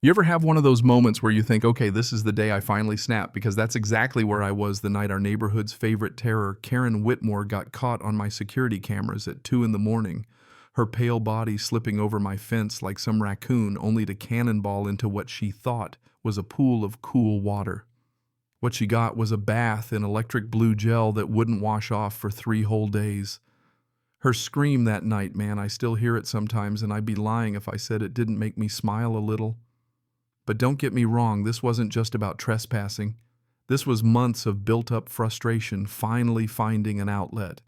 You ever have one of those moments where you think, okay, this is the day I finally snap? Because that's exactly where I was the night our neighborhood's favorite terror, Karen Whitmore, got caught on my security cameras at 2 in the morning, her pale body slipping over my fence like some raccoon, only to cannonball into what she thought was a pool of cool water. What she got was a bath in electric blue gel that wouldn't wash off for 3 whole days. Her scream that night, man, I still hear it sometimes, and I'd be lying if I said it didn't make me smile a little. But don't get me wrong, this wasn't just about trespassing. This was months of built-up frustration finally finding an outlet.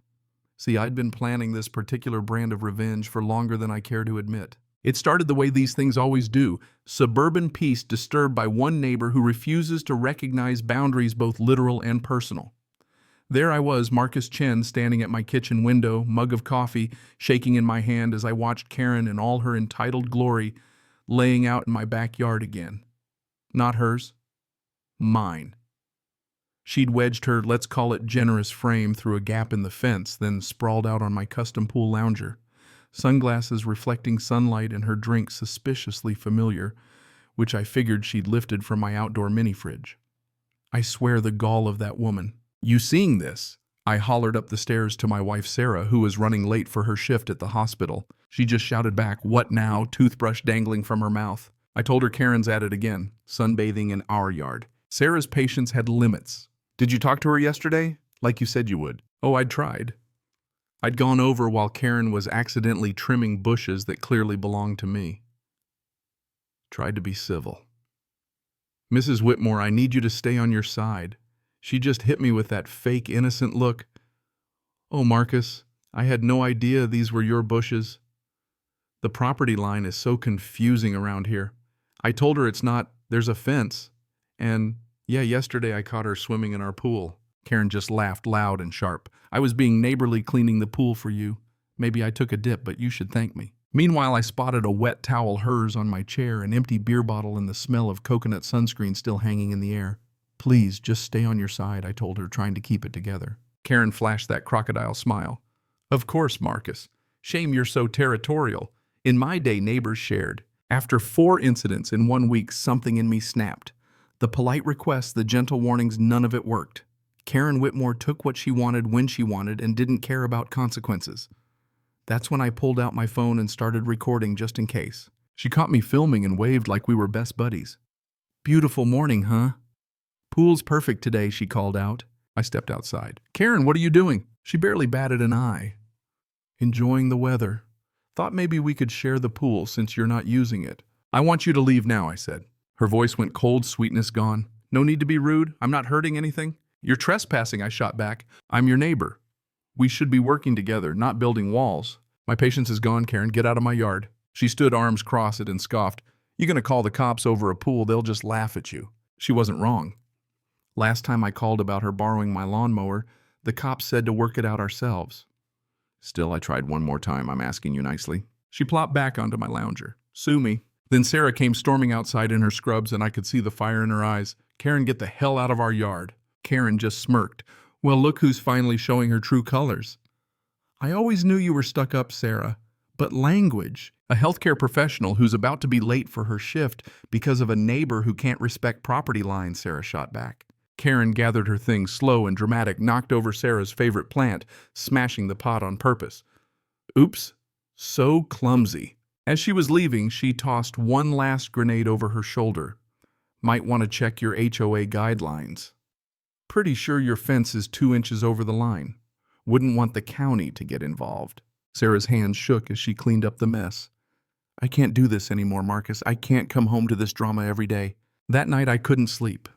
See, I'd been planning this particular brand of revenge for longer than I care to admit. It started the way these things always do, suburban peace disturbed by one neighbor who refuses to recognize boundaries both literal and personal. There I was, Marcus Chen, standing at my kitchen window, mug of coffee shaking in my hand as I watched Karen in all her entitled glory laying out in my backyard again. Not hers, mine. She'd wedged her, let's call it generous frame through a gap in the fence, then sprawled out on my custom pool lounger, sunglasses reflecting sunlight and her drink suspiciously familiar, which I figured she'd lifted from my outdoor mini-fridge. I swear the gall of that woman. You seeing this? I hollered up the stairs to my wife Sarah, who was running late for her shift at the hospital. She just shouted back, "What now?" toothbrush dangling from her mouth. I told her Karen's at it again, sunbathing in our yard. Sarah's patience had limits. Did you talk to her yesterday? Like you said you would. Oh, I'd tried. I'd gone over while Karen was accidentally trimming bushes that clearly belonged to me. Tried to be civil. Mrs. Whitmore, I need you to stay on your side. She just hit me with that fake innocent look. Oh, Marcus, I had no idea these were your bushes. The property line is so confusing around here. I told her it's not, there's a fence. And yeah, yesterday I caught her swimming in our pool. Karen just laughed loud and sharp. I was being neighborly cleaning the pool for you. Maybe I took a dip, but you should thank me. Meanwhile, I spotted a wet towel hers on my chair, an empty beer bottle, and the smell of coconut sunscreen still hanging in the air. Please, just stay on your side, I told her, trying to keep it together. Karen flashed that crocodile smile. Of course, Marcus. Shame you're so territorial. In my day, neighbors shared. After 4 incidents in 1 week, something in me snapped. The polite requests, the gentle warnings, none of it worked. Karen Whitmore took what she wanted when she wanted and didn't care about consequences. That's when I pulled out my phone and started recording just in case. She caught me filming and waved like we were best buddies. Beautiful morning, huh? Pool's perfect today, she called out. I stepped outside. Karen, what are you doing? She barely batted an eye. Enjoying the weather. Thought maybe we could share the pool since you're not using it. I want you to leave now, I said. Her voice went cold, sweetness gone. No need to be rude. I'm not hurting anything. You're trespassing, I shot back. I'm your neighbor. We should be working together, not building walls. My patience is gone, Karen. Get out of my yard. She stood arms crossed and scoffed. You're gonna call the cops over a pool, they'll just laugh at you. She wasn't wrong. Last time I called about her borrowing my lawnmower, the cops said to work it out ourselves. Still, I tried one more time, I'm asking you nicely. She plopped back onto my lounger. Sue me. Then Sarah came storming outside in her scrubs and I could see the fire in her eyes. Karen, get the hell out of our yard. Karen just smirked. Well, look who's finally showing her true colors. I always knew you were stuck up, Sarah. But language. A healthcare professional who's about to be late for her shift because of a neighbor who can't respect property lines, Sarah shot back. Karen gathered her things slow and dramatic, knocked over Sarah's favorite plant, smashing the pot on purpose. Oops, so clumsy. As she was leaving, she tossed one last grenade over her shoulder. Might want to check your HOA guidelines. Pretty sure your fence is 2 inches over the line. Wouldn't want the county to get involved. Sarah's hands shook as she cleaned up the mess. I can't do this anymore, Marcus. I can't come home to this drama every day. That night I couldn't sleep.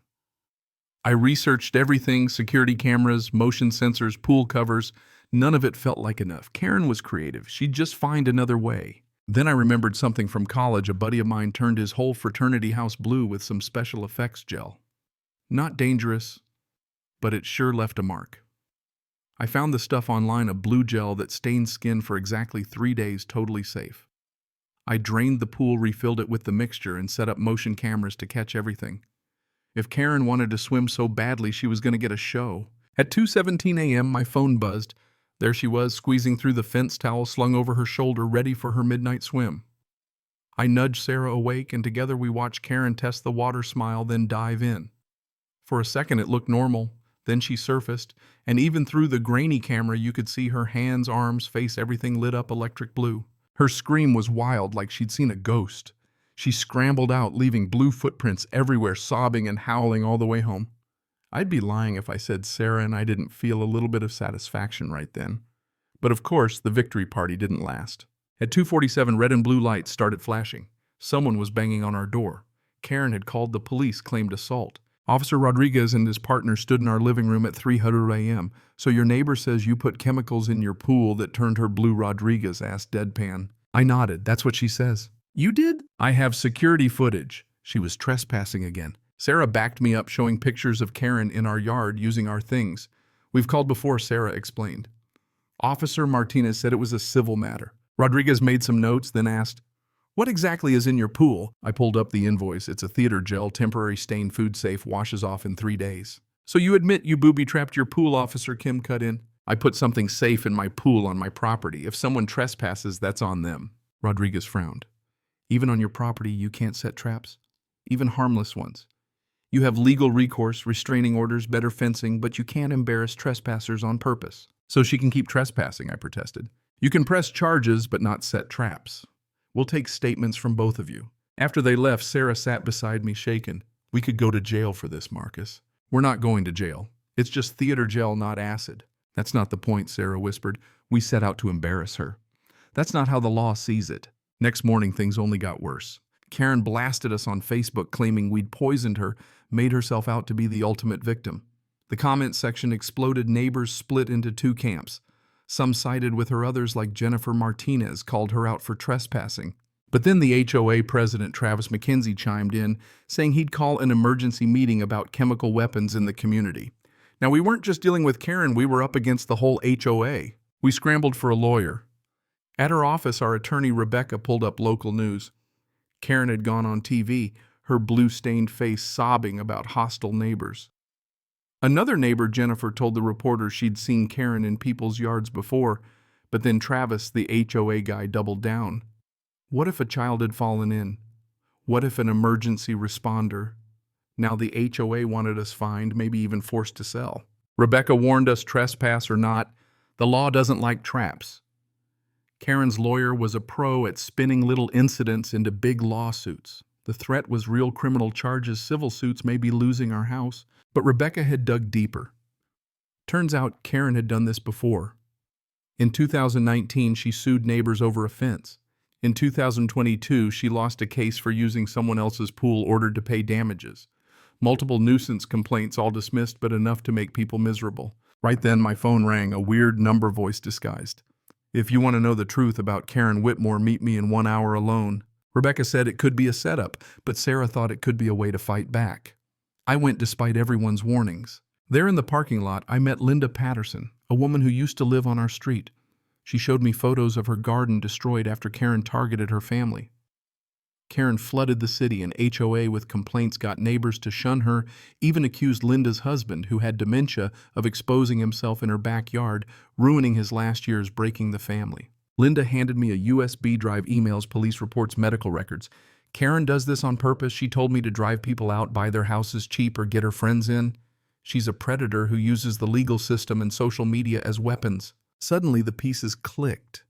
I researched everything, security cameras, motion sensors, pool covers. None of it felt like enough. Karen was creative. She'd just find another way. Then I remembered something from college. A buddy of mine turned his whole fraternity house blue with some special effects gel. Not dangerous, but it sure left a mark. I found the stuff online, a blue gel that stains skin for exactly 3 days, totally safe. I drained the pool, refilled it with the mixture, and set up motion cameras to catch everything. If Karen wanted to swim so badly, she was going to get a show. At 2:17 a.m., my phone buzzed. There she was, squeezing through the fence towel slung over her shoulder, ready for her midnight swim. I nudged Sarah awake, and together we watched Karen test the water smile, then dive in. For a second it looked normal, then she surfaced, and even through the grainy camera you could see her hands, arms, face, everything lit up electric blue. Her scream was wild, like she'd seen a ghost. She scrambled out, leaving blue footprints everywhere, sobbing and howling all the way home. I'd be lying if I said Sarah and I didn't feel a little bit of satisfaction right then. But of course, the victory party didn't last. At 2:47, red and blue lights started flashing. Someone was banging on our door. Karen had called the police, claimed assault. Officer Rodriguez and his partner stood in our living room at 3:00 a.m. So your neighbor says you put chemicals in your pool that turned her blue, Rodriguez asked deadpan. I nodded. That's what she says. You did? I have security footage. She was trespassing again. Sarah backed me up, showing pictures of Karen in our yard using our things. We've called before, Sarah explained. Officer Martinez said it was a civil matter. Rodriguez made some notes, then asked, "What exactly is in your pool?" I pulled up the invoice. It's a theater gel, temporary stain, food safe, washes off in 3 days. So you admit you booby-trapped your pool, Officer Kim cut in. I put something safe in my pool on my property. If someone trespasses, that's on them. Rodriguez frowned. Even on your property, you can't set traps? Even harmless ones. You have legal recourse, restraining orders, better fencing, but you can't embarrass trespassers on purpose. So she can keep trespassing, I protested. You can press charges, but not set traps. We'll take statements from both of you. After they left, Sarah sat beside me, shaken. We could go to jail for this, Marcus. We're not going to jail. It's just theater gel, not acid. That's not the point, Sarah whispered. We set out to embarrass her. That's not how the law sees it. Next morning, things only got worse. Karen blasted us on Facebook, claiming we'd poisoned her, made herself out to be the ultimate victim. The comment section exploded. Neighbors split into 2 camps. Some sided with her, others, like Jennifer Martinez, called her out for trespassing. But then the HOA president, Travis McKenzie, chimed in, saying he'd call an emergency meeting about chemical weapons in the community. Now, we weren't just dealing with Karen, we were up against the whole HOA. We scrambled for a lawyer. At her office, our attorney, Rebecca, pulled up local news. Karen had gone on TV, her blue-stained face sobbing about hostile neighbors. Another neighbor, Jennifer, told the reporter she'd seen Karen in people's yards before, but then Travis, the HOA guy, doubled down. What if a child had fallen in? What if an emergency responder? Now the HOA wanted us fined, maybe even forced to sell. Rebecca warned us, trespass or not, the law doesn't like traps. Karen's lawyer was a pro at spinning little incidents into big lawsuits. The threat was real criminal charges, civil suits, maybe losing our house. But Rebecca had dug deeper. Turns out Karen had done this before. In 2019, she sued neighbors over a fence. In 2022, she lost a case for using someone else's pool, ordered to pay damages. Multiple nuisance complaints, all dismissed, but enough to make people miserable. Right then, my phone rang, a weird number voice disguised. If you want to know the truth about Karen Whitmore, meet me in 1 hour alone. Rebecca said it could be a setup, but Sarah thought it could be a way to fight back. I went despite everyone's warnings. There in the parking lot, I met Linda Patterson, a woman who used to live on our street. She showed me photos of her garden destroyed after Karen targeted her family. Karen flooded the city, and HOA with complaints got neighbors to shun her, even accused Linda's husband, who had dementia, of exposing himself in her backyard, ruining his last years, breaking the family. Linda handed me a USB drive, emails, police reports, medical records. Karen does this on purpose. She told me to drive people out, buy their houses cheap, or get her friends in. She's a predator who uses the legal system and social media as weapons. Suddenly, the pieces clicked.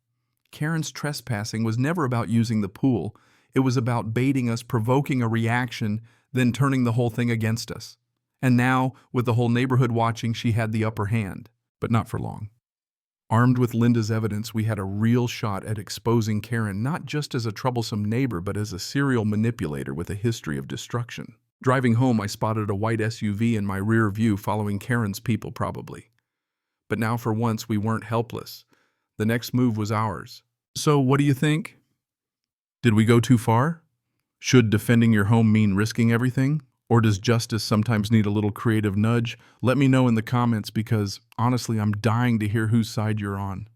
Karen's trespassing was never about using the pool. It was about baiting us, provoking a reaction, then turning the whole thing against us. And now, with the whole neighborhood watching, she had the upper hand. But not for long. Armed with Linda's evidence, we had a real shot at exposing Karen not just as a troublesome neighbor, but as a serial manipulator with a history of destruction. Driving home, I spotted a white SUV in my rear view, following Karen's people probably. But now for once, we weren't helpless. The next move was ours. So what do you think? Did we go too far? Should defending your home mean risking everything? Or does justice sometimes need a little creative nudge? Let me know in the comments, because honestly, I'm dying to hear whose side you're on.